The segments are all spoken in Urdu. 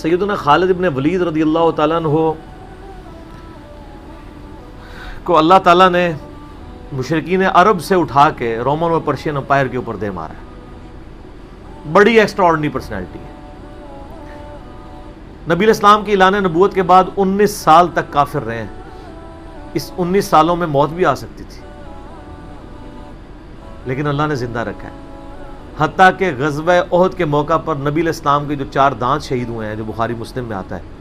سیدنا خالد ابن ولید رضی اللہ تعالیٰ عنہ کو اللہ تعالیٰ نے مشرکین عرب سے اٹھا کے رومن اور پرشین امپائر کے اوپر دے مارا ہے. بڑی ایکسٹرا آرڈنری پرسنالٹی ہے. نبی علیہ السلام کی اعلان نبوت کے بعد 19 سال تک کافر رہے ہیں. اس 19 سالوں میں موت بھی آ سکتی تھی لیکن اللہ نے زندہ رکھا ہے. حتیٰ کہ غزوہ احد کے موقع پر نبی علیہ السلام کے جو 4 دانت شہید ہوئے ہیں جو بخاری مسلم میں آتا ہے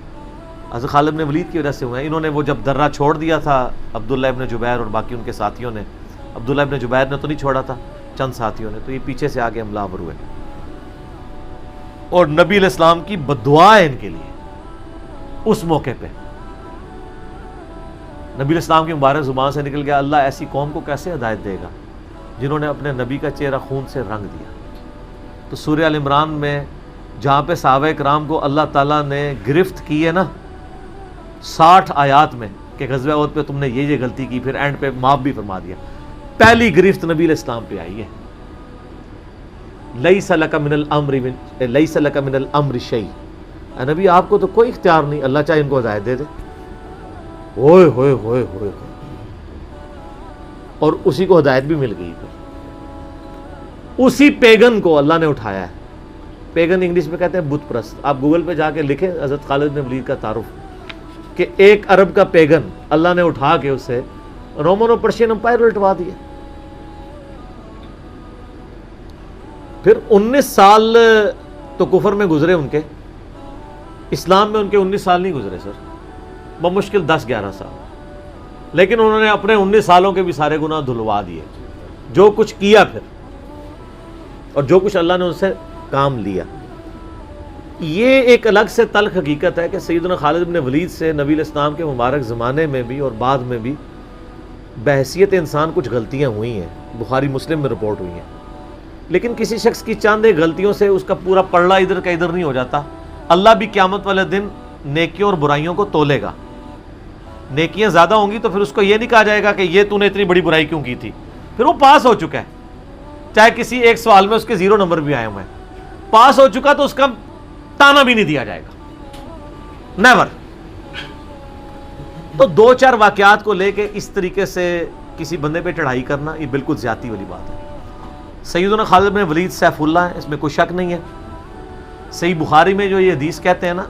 حضرت خالد بن ولید کی وجہ سے ہوئے ہیں. انہوں نے وہ جب درہ چھوڑ دیا تھا عبداللہ ابن جبیر اور باقی ان کے ساتھیوں نے، عبداللہ ابن جبیر نے تو نہیں چھوڑا تھا، چند ساتھیوں نے، تو یہ پیچھے سے آگے حملہ آور ہوئے اور نبی علیہ السلام کی بددعا ہے ان کے لیے. اس موقع پہ نبی علیہ السلام کی مبارک زبان سے نکل گیا، اللہ ایسی قوم کو کیسے ہدایت دے گا جنہوں نے اپنے نبی کا چہرہ خون سے رنگ دیا. تو سورہ ال عمران میں جہاں پہ صحابہ کرام کو اللہ تعالیٰ نے گرفت کی ہے نا 60 آیات میں کہ غزوہ احد پہ تم نے یہ غلطی کی، پھر اینڈ پہ معاف بھی فرما دیا. پہلی گرفت نبی علیہ السلام پہ آئی ہے، لیس لک من الامر شیء. نبی آپ کو تو کوئی اختیار نہیں، اللہ چاہے ان کو ہدایت دے دے. ہوئے ہوئے ہوئے ہوئے اور اسی کو ہدایت بھی مل گئی. پھر اسی پیگن کو اللہ نے اٹھایا ہے. پیگن انگلش میں کہتے ہیں بت پرست. آپ گوگل پہ جا کے لکھیں حضرت خالد بن ولید کا تعارف کہ ایک عرب کا پیگن اللہ نے اٹھا کے اسے رومن اور پرشین امپائر الٹوا دیا. پھر 19 سال تو کفر میں گزرے ان کے، اسلام میں ان کے 19 سال نہیں گزرے سر، بمشکل 10-11 سال. لیکن انہوں نے اپنے 19 سالوں کے بھی سارے گناہ دھلوا دیے. جو کچھ کیا پھر اور جو کچھ اللہ نے ان سے کام لیا. یہ ایک الگ سے تلخ حقیقت ہے کہ سیدنا خالد بن ولید سے نبی علیہ السلام کے مبارک زمانے میں بھی اور بعد میں بھی بحیثیت انسان کچھ غلطیاں ہوئی ہیں، بخاری مسلم میں رپورٹ ہوئی ہیں. لیکن کسی شخص کی چند ایک غلطیوں سے اس کا پورا پلڑا ادھر کا ادھر نہیں ہو جاتا. اللہ بھی قیامت والے دن نیکیوں اور برائیوں کو تولے گا. نیکیاں زیادہ ہوں گی تو پھر اس کو یہ نہیں کہا جائے گا کہ یہ تو نے اتنی بڑی برائی کیوں کی تھی، پھر وہ پاس ہو چکا ہے. چاہے کسی ایک سوال میں اس کے 0 نمبر بھی آئے ہوئے ہیں، پاس ہو چکا تو اس کا تانا بھی نہیں دیا جائے گا، نیور. تو 2-4 واقعات کو لے کے اس طریقے سے کسی بندے پہ چڑھائی کرنا یہ بالکل زیادتی والی بات ہے. سیدنا خالد بن ولید سیف اللہ ہے، اس میں کوئی شک نہیں ہے. صحیح بخاری میں جو یہ حدیث کہتے ہیں نا،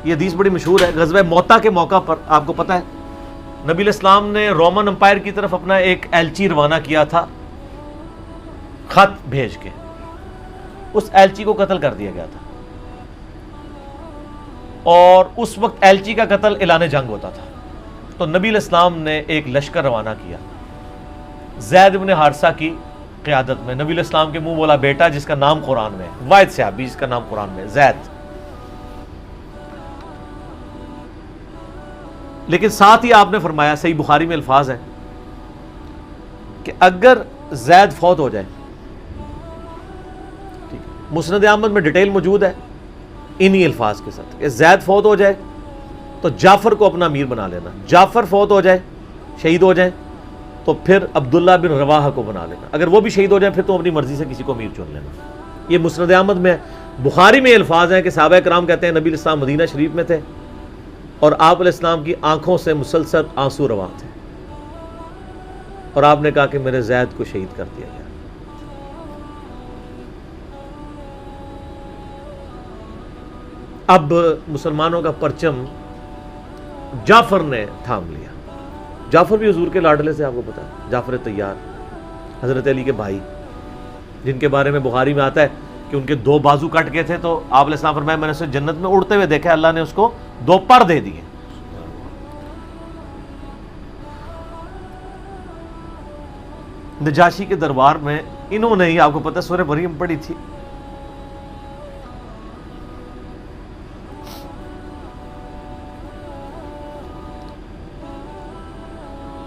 یہ حدیث بڑی مشہور ہے. غزوہ موتا کے موقع پر آپ کو پتہ ہے نبی علیہ السلام نے رومن امپائر کی طرف اپنا ایک ایلچی روانہ کیا تھا خط بھیج کے. اس ایلچی کو قتل کر دیا گیا تھا اور اس وقت ایلچی کا قتل اعلان جنگ ہوتا تھا. تو نبی علیہ السلام نے ایک لشکر روانہ کیا زید بن حارثہ کی قیادت میں. نبی علیہ السلام کے منہ بولا بیٹا جس کا نام قرآن میں ہے، واحد صحابی جس کا نام قرآن میں ہے، زید. لیکن ساتھ ہی آپ نے فرمایا، صحیح بخاری میں الفاظ ہیں کہ اگر زید فوت ہو جائے، مسند احمد میں ڈیٹیل موجود ہے انہی الفاظ کے ساتھ کہ زید فوت ہو جائے تو جعفر کو اپنا امیر بنا لینا. جعفر فوت ہو جائے، شہید ہو جائیں تو پھر عبداللہ بن رواحہ کو بنا لینا. اگر وہ بھی شہید ہو جائیں پھر تو اپنی مرضی سے کسی کو امیر چن لینا. یہ مسند احمد میں. بخاری میں الفاظ ہیں کہ صحابہ کرام کہتے ہیں نبی علیہ السلام مدینہ شریف میں تھے اور آپ علیہ السلام کی آنکھوں سے مسلسل آنسو رواں تھے اور آپ نے کہا کہ میرے زید کو شہید کر دیا گیا. اب مسلمانوں کا پرچم جعفر نے تھام لیا. جعفر بھی حضور کے لاڈلے سے، آپ کو پتا ہے، جعفر طیار حضرت علی کے بھائی، جن کے بارے میں بخاری میں آتا ہے کہ ان کے 2 بازو کٹ گئے تھے تو آپ علیہ السلام فرمایا میں نے اسے جنت میں اڑتے ہوئے دیکھا، اللہ نے اس کو 2 پر دے دیے. نجاشی کے دربار میں انہوں نے ہی، آپ کو پتا ہے، سورہ مریم پڑھی تھی.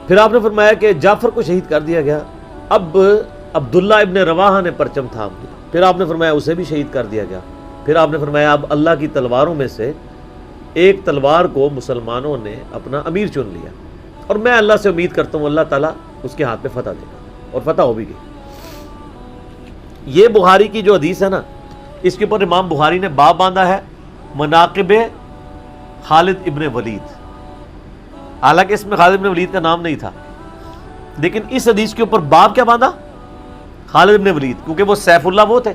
پھر آپ نے فرمایا کہ جعفر کو شہید کر دیا گیا. اب عبداللہ ابن رواحہ نے پرچم تھام لیا. پھر آپ نے فرمایا اسے بھی شہید کر دیا گیا. پھر آپ نے فرمایا اب اللہ کی تلواروں میں سے ایک تلوار کو مسلمانوں نے اپنا امیر چن لیا اور میں اللہ سے امید کرتا ہوں اللہ تعالیٰ اس کے ہاتھ میں فتح دے گا، اور فتح ہو بھی گئی. یہ بخاری کی جو حدیث ہے نا، اس کے اوپر امام بخاری نے باب باندھا ہے مناقب خالد ابن ولید، حالانکہ اس میں خالد ابن ولید کا نام نہیں تھا، لیکن اس حدیث کے اوپر باب کیا باندھا؟ خالد ابن ولید، کیونکہ وہ سیف اللہ وہ تھے،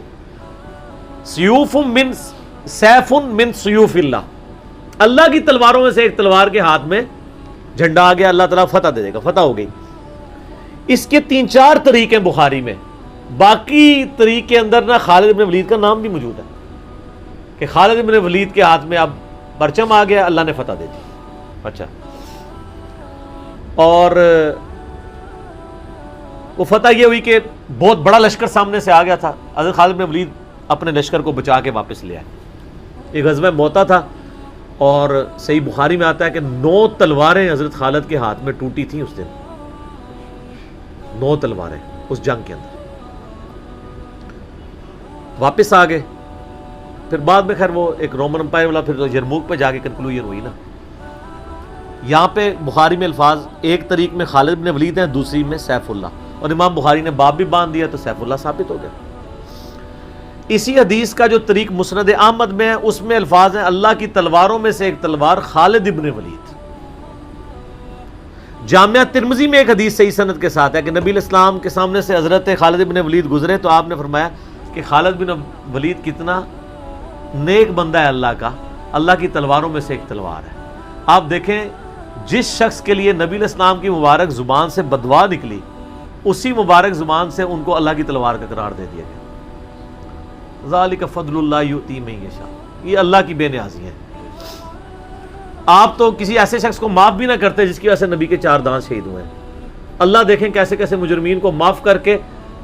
سیوف من سیوف اللہ، اللہ کی تلواروں میں سے ایک تلوار کے ہاتھ میں جھنڈا آ گیا، اللہ تعالیٰ فتح دے دے گا، فتح ہو گئی۔ اس کے 3-4 طریقے بخاری میں، باقی طریق کے اندر نہ خالد ابن ولید کا نام بھی موجود ہے کہ خالد ابن ولید کے ہاتھ میں اب پرچم آ گیا، اللہ نے فتح دے دی۔ اچھا، اور وہ فتح یہ ہوئی کہ بہت بڑا لشکر سامنے سے آ گیا تھا، حضرت خالد بن ولید اپنے لشکر کو بچا کے واپس لے آئے۔ یہ غزوہ موتا تھا، اور صحیح بخاری میں آتا ہے کہ 9 تلواریں حضرت خالد کے ہاتھ میں ٹوٹی تھیں اس دن، 9 تلواریں اس جنگ کے اندر۔ واپس آ گئے، پھر بعد میں خیر وہ ایک رومن امپائر والا پھر یرموک پہ جا کے کنکلوژن ہوئی نا۔ یہاں پہ بخاری میں الفاظ ایک طریق میں خالد بن ولید ہیں، دوسری میں سیف اللہ، اور امام بخاری نے باب بھی باندھ دیا تو سیف اللہ ثابت ہو گیا۔ اسی حدیث کا جو طریق مسند احمد میں ہے، اس میں الفاظ ہیں اللہ کی تلواروں میں سے ایک تلوار خالد ابن ولید۔ جامعہ ترمذی میں ایک حدیث صحیح سند کے ساتھ ہے کہ نبی علیہ السلام کے سامنے سے حضرت خالد ابن ولید گزرے تو آپ نے فرمایا کہ خالد بن ولید کتنا نیک بندہ ہے اللہ کا، اللہ کی تلواروں میں سے ایک تلوار ہے۔ آپ دیکھیں جس شخص کے لیے نبی علیہ السلام کی مبارک زبان سے بددعا نکلی، اسی مبارک زبان سے ان کو اللہ کی تلوار کا قرار دے دیا گیا۔ ذالک فضل اللہ یؤتی من یشاء، یہ اللہ کی بے نیازی ہے۔ آپ تو کسی ایسے شخص کو معاف بھی نہ کرتے جس کی وجہ سے نبی کے 4 دانت شہید ہوئے ہیں، اللہ دیکھیں کیسے کیسے مجرمین کو معاف کر کے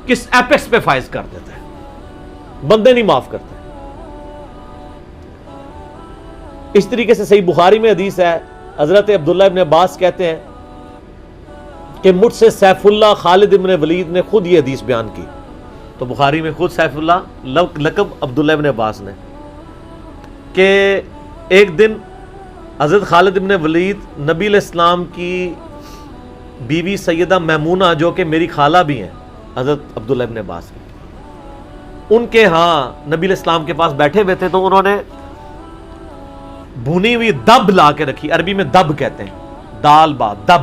کس ایپیکس پہ فائز کر دیتا ہے، بندے نہیں معاف کرتے۔ اس طریقے سے صحیح بخاری میں حدیث ہے، حضرت عبداللہ ابن عباس کہتے ہیں کہ مجھ سے سیف اللہ خالد ابن ولید نے خود یہ حدیث بیان کی، تو بخاری میں خود سیف اللہ لقب عبداللہ ابن عباس نے، کہ ایک دن حضرت خالد ابن ولید نبی علیہ السلام کی بیوی سیدہ میمونہ جو کہ میری خالہ بھی ہیں حضرت عبداللہ ابن عباس کی، ان کے ہاں نبی علیہ السلام کے پاس بیٹھے ہوئے تھے، تو انہوں نے بھونی ہوئی دب لا کے رکھی، عربی میں دب کہتے ہیں، دال با دب،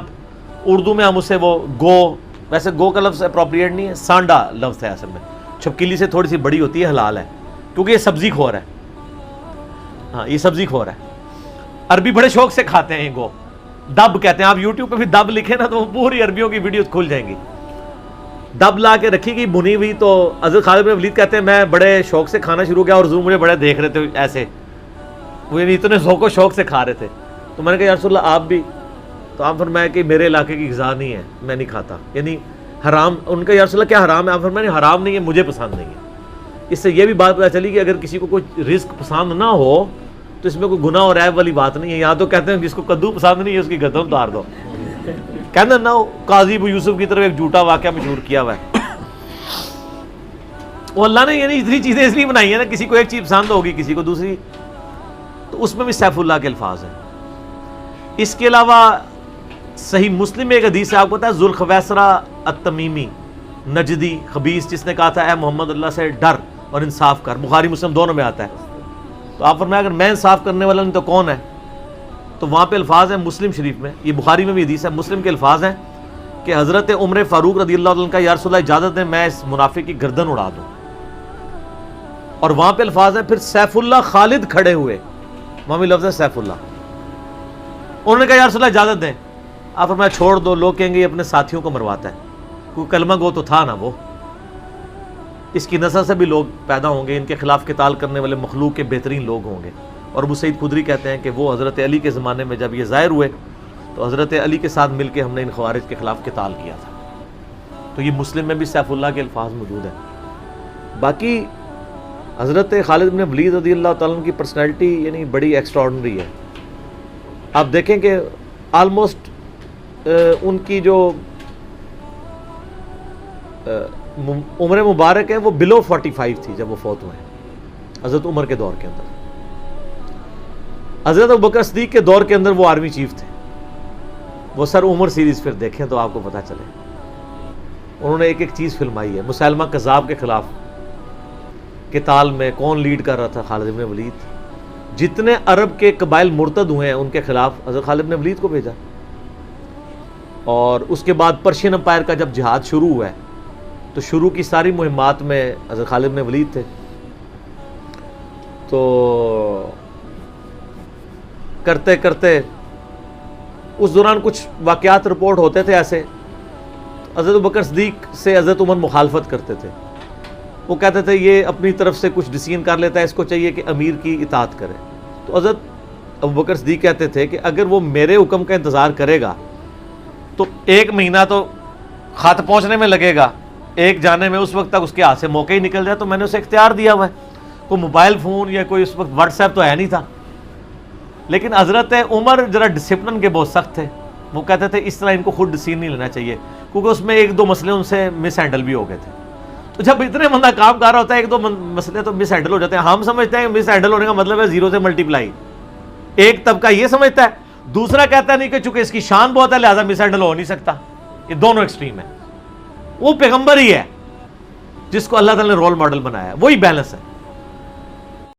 اردو میں ہم اسے وہ گو، ویسے گو کا لفظ اپروپریٹ نہیں ہے، سانڈا لفظ ہے اصل میں، چھپکلی سے تھوڑی سی بڑی ہوتی ہے، حلال ہے کیونکہ یہ سبزی خور ہے، ہاں یہ سبزی خور ہے، عربی بڑے شوق سے کھاتے ہیں، گو دب کہتے ہیں۔ آپ یوٹیوب پہ بھی دب لکھیں نا تو وہ پوری عربیوں کی ویڈیوز کھل جائیں گی۔ دب لا کے رکھی گئی بھنی ہوئی، تو حضرت خالد بن ولید کہتے ہیں میں بڑے شوق سے کھانا شروع کیا، اور حضور مجھے بڑے دیکھ رہے تھے ایسے، وہ یعنی اتنے ذوق و شوق سے کھا رہے تھے، تو میں نے کہا یا رسول اللہ آپ بھی، تو آپ فرمایا کہ میرے علاقے کی غذا نہیں ہے، میں نہیں کھاتا، یعنی حرام۔ ان کا یا رسول اللہ کیا حرام ہے؟ آپ فرمایا نہیں حرام نہیں ہے، مجھے پسند نہیں ہے۔ اس سے یہ بھی بات پتہ چلی کہ اگر کسی کو کوئی رزق پسند نہ ہو تو اس میں کوئی گناہ اور عیب والی بات نہیں ہے۔ یہاں تو کہتے ہیں جس کو کدو پسند نہیں ہے اس کی گردن اتار دو، کہنا نہ ہو۔ قاضی ابو یوسف کی طرف ایک جھوٹا واقعہ مشہور کیا ہوا ہے، وہ اللہ نے یعنی اتنی چیزیں اس لیے بنائی ہیں نا، کسی کو ایک چیز پسند ہوگی کسی کو دوسری، تو اس میں بھی سیف اللہ کے الفاظ ہیں۔ اس کے علاوہ صحیح مسلم میں ایک حدیث ہے، آپ کو پتا ہے ذوالخویسرہ التمیمی نجدی خبیث جس نے کہا تھا اے محمد اللہ سے ڈر اور انصاف کر، بخاری مسلم دونوں میں آتا ہے، تو آپ فرمایا اگر میں انصاف کرنے والا نہیں تو کون ہے؟ تو وہاں پہ الفاظ ہیں مسلم شریف میں، یہ بخاری میں بھی حدیث ہے، مسلم کے الفاظ ہیں کہ حضرت عمر فاروق رضی اللہ عنہ کا یا رسول اللہ اجازت دیں میں اس منافق کی گردن اڑا دوں، اور وہاں پہ الفاظ ہیں پھر سیف اللہ خالد کھڑے ہوئے، وہاں بھی لفظ ہے سیف اللہ، انہوں نے کہا یا رسول اللہ اجازت دیں، آپ فرمایا چھوڑ دو، لوگ کہیں گے یہ اپنے ساتھیوں کو مرواتا ہے، کوئی کلمہ گو تو تھا نا، وہ اس کی نسل سے بھی لوگ پیدا ہوں گے، ان کے خلاف قتال کرنے والے مخلوق کے بہترین لوگ ہوں گے۔ اور ابو سعید خدری کہتے ہیں کہ وہ حضرت علی کے زمانے میں جب یہ ظاہر ہوئے تو حضرت علی کے ساتھ مل کے ہم نے ان خوارج کے خلاف قتال کیا تھا، تو یہ مسلم میں بھی سیف اللہ کے الفاظ موجود ہیں۔ باقی حضرت خالد بن ولید رضی اللہ تعالیٰ عنہ کی پرسنالٹی یعنی بڑی ایکسٹراڈنری ہے۔ آپ دیکھیں کہ آلموسٹ ان کی جو عمر مبارک ہے وہ بلو 45 تھی جب وہ فوت ہوئے ہیں، حضرت عمر کے دور کے اندر۔ حضرت ابوبکر صدیق کے دور کے اندر وہ آرمی چیف تھے، وہ سر عمر سیریز پھر دیکھیں تو آپ کو پتہ چلے، انہوں نے ایک ایک چیز فلمائی ہے۔ مسیلمہ کذاب کے خلاف قتال میں کون لیڈ کر رہا تھا؟ خالد بن ولید۔ جتنے عرب کے قبائل مرتد ہوئے ہیں ان کے خلاف حضرت خالد بن ولید کو بھیجا. اور اس کے بعد پرشین امپائر کا جب جہاد شروع ہوا ہے تو شروع کی ساری مہمات میں حضرت خالد بن ولید تھے. تو کرتے کرتے اس دوران کچھ واقعات رپورٹ ہوتے تھے ایسے. حضرت ابوبکر صدیق سے حضرت عمر مخالفت کرتے تھے. وہ کہتے تھے یہ اپنی طرف سے کچھ ڈیسیژن کر لیتا ہے, اس کو چاہیے کہ امیر کی اطاعت کرے. تو حضرت ابوبکر صدیق کہتے تھے کہ اگر وہ میرے حکم کا انتظار کرے گا تو 1 مہینہ تو خط پہنچنے میں لگے گا, ایک جانے میں, اس وقت تک اس کے ہاتھ سے موقع ہی نکل جائے. تو میں نے اسے اختیار دیا ہوا ہے. کوئی موبائل فون یا کوئی اس وقت واٹس ایپ تو ہے نہیں تھا. لیکن حضرت عمر ذرا ڈسپلن کے بہت سخت تھے. وہ کہتے تھے اس طرح ان کو خود ڈیسیژن نہیں لینا چاہیے, کیونکہ اس میں 1-2 مسئلے ان سے مس ہینڈل بھی ہو گئے تھے. تو جب اتنے بندہ کام کر رہا ہوتا ہے 1-2 مسئلے تو مس ہینڈل ہو جاتے ہیں. ہم سمجھتے ہیں مس ہینڈل ہونے کا مطلب ہے 0 سے ملٹیپلائی. ایک طبقہ یہ سمجھتا ہے, دوسرا کہتا نہیں کہ چونکہ اس کی شان بہت ہے لہذا مس ہینڈل ہو نہیں سکتا. یہ دونوں ایکسٹریم ہیں. وہ پیغمبر ہی ہے جس کو اللہ تعالیٰ نے رول ماڈل بنایا ہے, وہی بیلنس ہے.